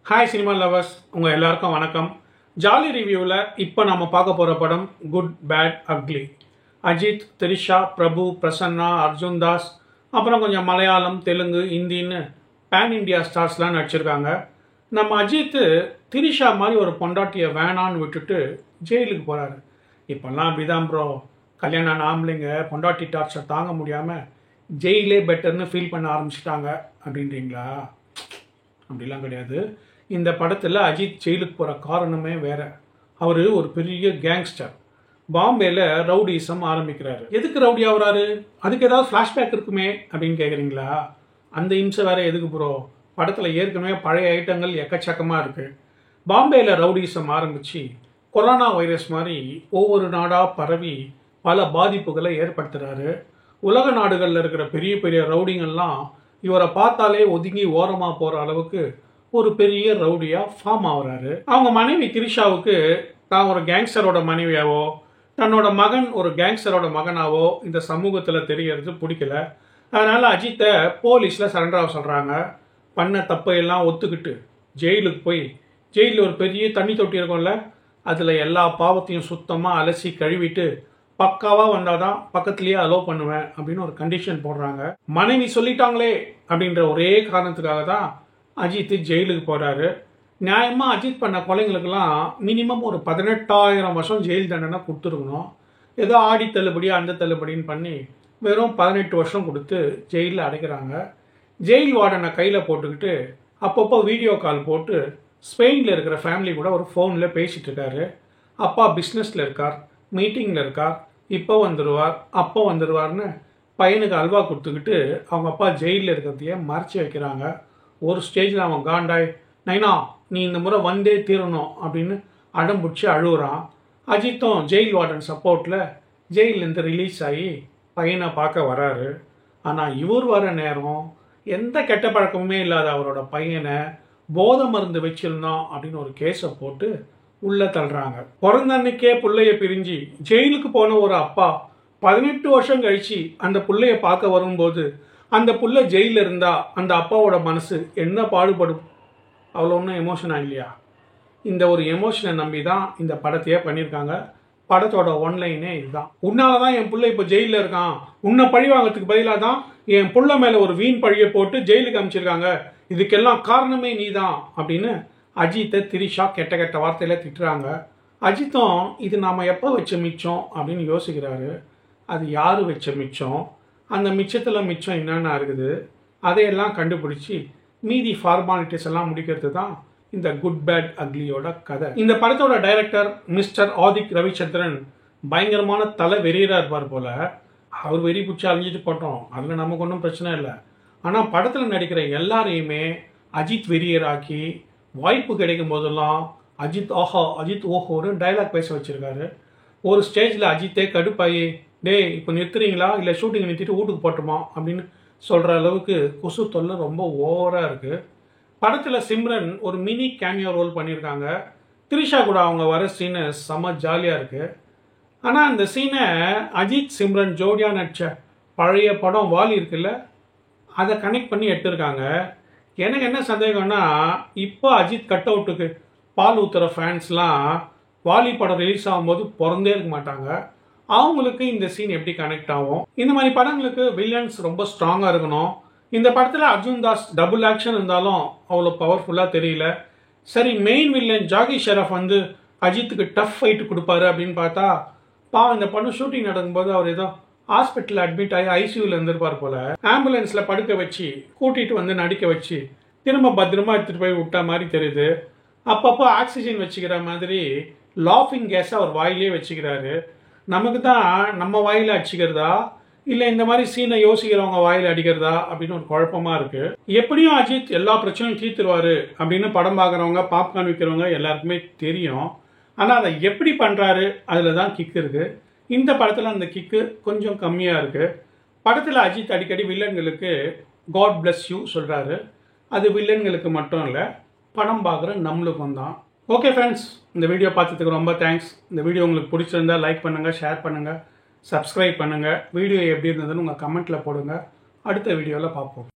Hi cinema lovers, உங்கள் எல்லாருக்கும் வணக்கம். ஜாலி ரிவ்யூவில் இப்போ நம்ம பார்க்க போகிற படம் good bad ugly. Ajith, Trisha, Prabhu, Prasanna, Arjun Das, அப்புறம் கொஞ்சம் மலையாளம், தெலுங்கு, ஹிந்தின்னு பேன் இண்டியா ஸ்டார்ஸ்லாம் நடிச்சிருக்காங்க. நம்ம அஜித் திரிஷா மாதிரி ஒரு பொண்டாட்டியை வேணான்னு விட்டுட்டு ஜெயிலுக்கு போகிறாரு. இப்போல்லாம் அப்படிதான் ப்ரோ, கல்யாணம் ஆம்பளைங்க பொண்டாட்டி டார்ச்சர் தாங்க முடியாமல் ஜெயிலே பெட்டர்னு ஃபீல் பண்ண ஆரம்பிச்சிட்டாங்க அப்படின்றீங்களா? அப்படிலாம் கிடையாது. இந்த படத்தில் அஜித் ஜெயிலுக்கு போகிற காரணமே வேறு. அவர் ஒரு பெரிய கேங்ஸ்டர். பாம்பேயில் ரவுடிசம் ஆரம்பிக்கிறாரு. எதுக்கு ரவுடி ஆகுறாரு? அதுக்கு ஏதாவது ஃப்ளாஷ்பேக் இருக்குமே அப்படின்னு கேட்குறீங்களா? அந்த இம்சை வேறு எதுக்கு ப்ரோ? படத்தில் ஏற்கனவே பழைய ஐட்டங்கள் எக்கச்சக்கமாக இருக்குது. பாம்பேயில் ரவுடிசம் ஆரம்பித்து கொரோனா வைரஸ் மாதிரி ஒவ்வொரு நாடாக பரவி பல பாதிப்புகளை ஏற்படுத்துகிறாரு. உலக நாடுகளில் இருக்கிற பெரிய பெரிய ரவுடிங்கள்லாம் இவரை பார்த்தாலே ஒதுங்கி ஓரமாக போகிற அளவுக்கு ஒரு பெரிய ரவுடியாக ஃபார்ம் ஆகுறாரு. அவங்க மனைவி திரிஷாவுக்கு தான் ஒரு கேங்ஸ்டரோட மனைவியாவோ தன்னோட மகன் ஒரு கேங்ஸ்டரோட மகனாவோ இந்த சமூகத்தில் தெரியறது பிடிக்கல. அதனால் அஜித்தை போலீஸில் சரண்டர் ஆக சொல்கிறாங்க. பண்ண தப்பையெல்லாம் ஒத்துக்கிட்டு ஜெயிலுக்கு போய் ஜெயிலில் ஒரு பெரிய தண்ணி தொட்டி இருக்கும்ல, அதில் எல்லா பாவத்தையும் சுத்தமாக அலசி கழுவிட்டு பக்காவாக வந்தால் தான் பக்கத்துலேயே அலோவ் பண்ணுவேன் அப்படின்னு ஒரு கண்டிஷன் போடுறாங்க. மனைவி சொல்லிட்டாங்களே அப்படின்ற ஒரே காரணத்துக்காக தான் அஜித் ஜெயிலுக்கு போகிறாரு. நியாயமாக அஜித் பண்ண கொலைங்களுக்கெல்லாம் மினிமம் ஒரு 18,000 வருஷம் ஜெயில் தண்டனை கொடுத்துருக்கணும். ஏதோ ஆடி தள்ளுபடி அந்த தள்ளுபடின்னு பண்ணி வெறும் 18 வருஷம் கொடுத்து ஜெயிலில் அடைக்கிறாங்க. ஜெயில் வார்டனை கையில் போட்டுக்கிட்டு அப்பப்போ வீடியோ கால் போட்டு ஸ்பெயினில் இருக்கிற ஃபேமிலி கூட ஒரு ஃபோனில் பேசிகிட்டு இருக்காரு. அப்பா பிஸ்னஸில் இருக்கார், மீட்டிங்கில் இருக்கார், இப்போ வந்துடுவார் அப்போ வந்துடுவார்னு பையனுக்கு அல்வா கொடுத்துக்கிட்டு அவங்க அப்பா ஜெயிலில் இருக்கிறதையே மறைச்சி வைக்கிறாங்க. ஒரு ஸ்டேஜில் அவன் காண்டாய், நைனா நீ இந்த முறை வந்தே தீரணும் அப்படின்னு அடம் பிடிச்சி அழுகுறான். அஜித்தும் ஜெயில் வார்டன் சப்போர்ட்டில் ஜெயிலேருந்து ரிலீஸ் ஆகி பையனை பார்க்க வராரு. ஆனால் இவர் வர நேரம் எந்த கெட்ட பழக்கமுமே இல்லாத அவரோட பையனை போதை மருந்து வச்சிருந்தோம் அப்படின்னு ஒரு கேஸை போட்டு உள்ளே தள்ளுறாங்க. பிறந்த அன்னைக்கே பிள்ளைய பிரிஞ்சு ஜெயிலுக்கு போன ஒரு அப்பா 18 வருஷம் கழிச்சு அந்த பிள்ளைய பார்க்க வரும்போது அந்த புள்ள ஜெயிலில் இருந்தால் அந்த அப்பாவோட மனசு என்ன பாடுபடும்? அவ்வளோ ஒன்றும் எமோஷனாக இல்லையா? இந்த ஒரு எமோஷனை நம்பி தான் இந்த படத்தையே பண்ணியிருக்காங்க. படத்தோட ஒன்லைனே இதுதான். உன்னால தான் என் பிள்ளை இப்போ ஜெயிலில் இருக்கான், உன்னை பழி வாங்கிறதுக்கு பதிலாக தான் என் புள்ள மேலே ஒரு வீண் பழியை போட்டு ஜெயிலுக்கு அனுப்பிச்சிருக்காங்க, இதுக்கெல்லாம் காரணமே நீ தான் அப்படின்னு அஜித்தை திரிஷா கெட்ட கெட்ட வார்த்தையில் திட்டுறாங்க. அஜித்தும் இது நாம் எப்போ வச்ச மிச்சம் அப்படின்னு யோசிக்கிறாரு. அது யார் வச்ச மிச்சம், அந்த மிச்சத்தில் மிச்சம் என்னென்ன இருக்குது அதையெல்லாம் கண்டுபிடிச்சி மீதி ஃபார்மாலிட்டிஸ் எல்லாம் முடிக்கிறது தான் இந்த குட் பேட் அக்லியோட கதை. இந்த படத்தோட டைரக்டர் மிஸ்டர் ஆதிக் ரவிச்சந்திரன் பயங்கரமான தலை வெறியராக இருப்பார் போல். அவர் வெறி பிடிச்சி அழிஞ்சிட்டு போட்டோம், அதில் நமக்கு ஒன்றும் பிரச்சனை இல்லை. ஆனால் படத்தில் நடிக்கிற எல்லாரையுமே அஜித் வெறியராக்கி வாய்ப்பு கிடைக்கும் போதெல்லாம் அஜித் ஆஹா அஜித் ஓஹோன்னு டைலாக் பேச வச்சுருக்காரு. ஒரு ஸ்டேஜில் அஜித்தே கடுப்பாயி, டே இப்போ நிறுத்துறீங்களா இல்லை ஷூட்டிங் நிறுத்திட்டு வீட்டுக்கு போட்டுமா அப்படின்னு சொல்கிற அளவுக்கு கொசு தொல்லை ரொம்ப ஓவராக இருக்குது. படத்தில் சிம்ரன் ஒரு மினி கேமியோ ரோல் பண்ணியிருக்காங்க. திரிஷா கூட அவங்க வர சீனு செம ஜாலியாக இருக்குது. ஆனால் அந்த சீனை அஜித் சிம்ரன் ஜோடியாக நடித்த பழைய படம் வாலி இருக்குல்ல, அதை கனெக்ட் பண்ணி எடுத்திருக்காங்க. எனக்கு என்ன சந்தேகம்னா, இப்போ அஜித் கட் அவுட்டுக்கு பால் ஊற்றுற ஃபேன்ஸ்லாம் வாலி படம் ரிலீஸ் ஆகும்போது பிறந்தே இருக்க மாட்டாங்க. அவங்களுக்கு இந்த சீன் எப்படி கனெக்ட் ஆகும்? இந்த மாதிரி படங்களுக்கு வில்லன்ஸ் ரொம்ப ஸ்ட்ராங்காக இருக்கணும். இந்த படத்தில் அர்ஜுன் தாஸ் டபுள் ஆக்ஷன் இருந்தாலும் அவ்வளோ பவர்ஃபுல்லாக தெரியல. சரி, மெயின் வில்லன் ஜாகி ஷெராஃப் வந்து அஜித்துக்கு டஃப் ஃபைட்டு கொடுப்பாரு அப்படின்னு பார்த்தா இந்த படம் ஷூட்டிங் நடக்கும்போது அவர் ஏதோ ஹாஸ்பிட்டலில் அட்மிட் ஆகி ஐசியூவில் இருந்திருப்பார் போல். ஆம்புலன்ஸில் படுக்க வச்சு கூட்டிகிட்டு வந்து நடிக்க வச்சு திரும்ப பத்திரமா எடுத்துகிட்டு போய் விட்டா மாதிரி தெரியுது. அப்பப்போ ஆக்சிஜன் வச்சுக்கிற மாதிரி லாஃபிங் கேஸை அவர் வாயிலே வச்சுக்கிறாரு. நமக்கு தான் நம்ம வாயில் அடிச்சுக்கிறதா இல்லை இந்த மாதிரி சீனை யோசிக்கிறவங்க வாயில் அடிக்கிறதா அப்படின்னு ஒரு குழப்பமாக இருக்குது. எப்படியும் அஜித் எல்லா பிரச்சனையும் தீர்த்துருவார் அப்படின்னு படம் பார்க்குறவங்க பாப்கார்ன் விற்கிறவங்க எல்லாருக்குமே தெரியும். ஆனால் அதை எப்படி பண்ணுறாரு அதில் தான் கிக் இருக்குது. இந்த படத்தில் அந்த கிக்கு கொஞ்சம் கம்மியாக இருக்குது. படத்தில் அஜித் அடிக்கடி வில்லன்களுக்கு காட் பிளஸ் யூ சொல்கிறாரு. அது வில்லன்களுக்கு மட்டும் இல்லை, படம் பார்க்குற நம்மளுக்கும் தான். ஓகே ஃப்ரெண்ட்ஸ், இந்த வீடியோ பார்த்ததுக்கு ரொம்ப தேங்க்ஸ். இந்த வீடியோ உங்களுக்கு பிடிச்சிருந்தா லைக் பண்ணுங்கள், ஷேர் பண்ணுங்கள், சப்ஸ்கிரைப் பண்ணுங்கள். வீடியோ எப்படி இருந்ததுன்னு உங்கள் கமெண்ட்டில் போடுங்க. அடுத்த வீடியோவில் பார்ப்போம்.